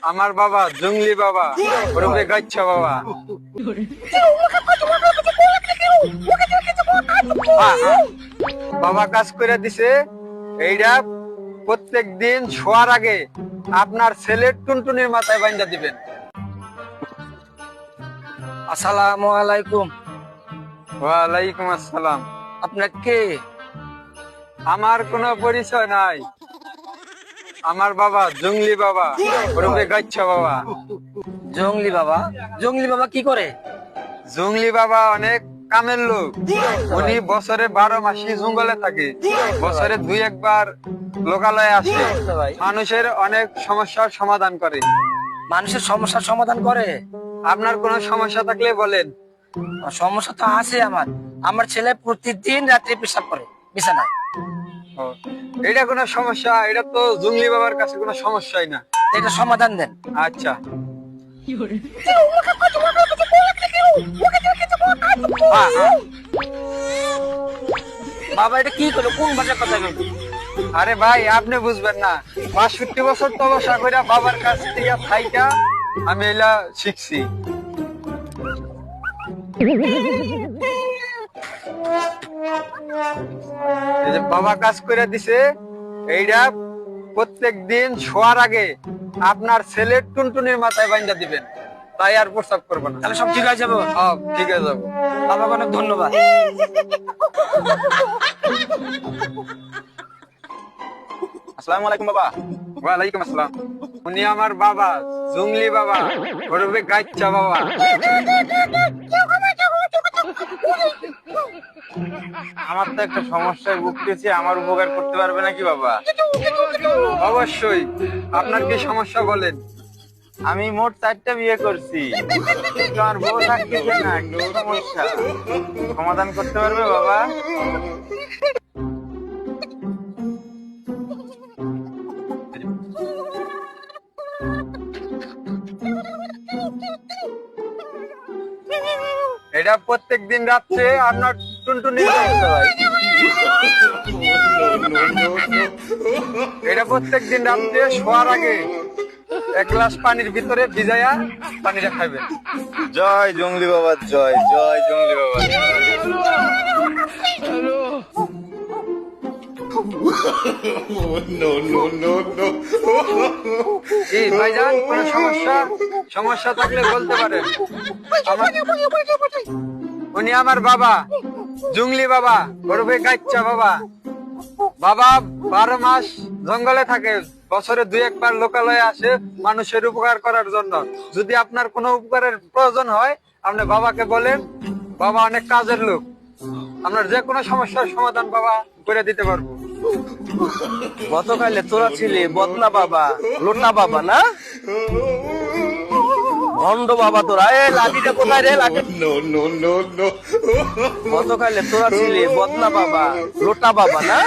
আমার বাবা জঙ্গলি বাবা, ওরূপে গাচ্ছা বাবা। বাবা কাজ করে দিছে এইটা প্রত্যেক দিন শোয়ার আগে আপনার ছেলের টুনটুনির মাথায় বাইন্ধা দিবেন। আসসালামু আলাইকুম। ওয়ালাইকুম আসসালাম। আপনার কে? আমার কোনো পরিচয় নাই। আমার বাবা জঙ্গলি বাবা, ওরূপে গাচ্ছা বাবা। জঙ্গলি বাবা? জঙ্গলি বাবা কি করে? জঙ্গলি বাবা অনেক কামের লোক। উনি বছরে 12 মাসই জঙ্গলে থাকে। বছরে 2-1 বার লোকালয়ে আসে, মানুষের অনেক সমস্যার সমাধান করে। মানুষের সমস্যার সমাধান করে? আপনার কোনো সমস্যা থাকলে বলেন। সমস্যা তো আছে আমার। আমার ছেলে প্রতিদিন রাত্রে পেশাব করে বিছানায়। ও, এটা কোনো সমস্যা? এটা তো জঙ্গলি বাবার কাছে কোনো সমস্যাই না। এটা সমাধান দেন। আচ্ছা, বাবা এটা কি করলো? কোন ভাষার কথা বলবো? আরে ভাই আপনি বুঝবেন না। 65 বছর তপস্যা করে বাবার কাছ থেকে থাইকা আমি এলা শিখছি। এই যে বাবা কাজ করে দিছে এইটা প্রত্যেক দিন শোয়ার আগে আপনার ছেলের টুনটুনির মাথায় বাইন্ধা দিবেন, তাই আর প্রস্তাব করবো না। তাহলে সব ঠিক হয়ে যাবো? সব ঠিক হয়ে যাবো। বাবাকে অনেক ধন্যবাদ। আসসালামু আলাইকুম বাবা। ওয়ালাইকুম আসসালাম। উনি আমার বাবা জঙ্গলি বাবা, ওরূপে গাচ্চা বাবা। আমার তো একটা সমস্যায় ভুগতেছি, আমার উপকার করতে পারবে নাকি বাবা? অবশ্যই, আপনার কি সমস্যা বলেন। আমি মোট 4টা বিয়ে করছি, কিন্তু আমার বউ থাকতেছে না, কি সমস্যা? সমাধান করতে পারবে বাবা? এটা প্রত্যেক দিন রাত্রে আপনার টুনটুনি করতে হয়। এটা প্রত্যেক দিন রাত্রে শোয়ার আগে 1 গ্লাস পানির ভিতরে ভিজাইয়া পানিটা খাইবেন। জয় জঙ্গলি বাবা, জয় জয় জঙ্গলি বাবা। এই ভাইজান কোনো সমস্যা সমস্যা থাকলে বলতে পারেন। উনি আমার বাবা জঙ্গলি বাবা, ওরূপে গাচ্চা বাবা। বাবা 12 মাস জঙ্গলে থাকে, বছরে 2-1 বার লোকালয়ে আসে মানুষের উপকার করার জন্য। যদি আপনার কোনো উপকারের প্রয়োজন হয় আপনি বাবাকে বলেন, বাবা অনেক কাজের লোক, আপনার যে কোনো সমস্যার সমাধান বাবা করে দিতে পারবো। গতকালে তোরা ছিলি বদনা বাবা, লোটা বাবা না? ভণ্ড বাবা তোরা। এ লাঠিটা কোথায় রে? লাঠি। গতকালে তোরা ছিলি বদনা বাবা, লোটা বাবা না?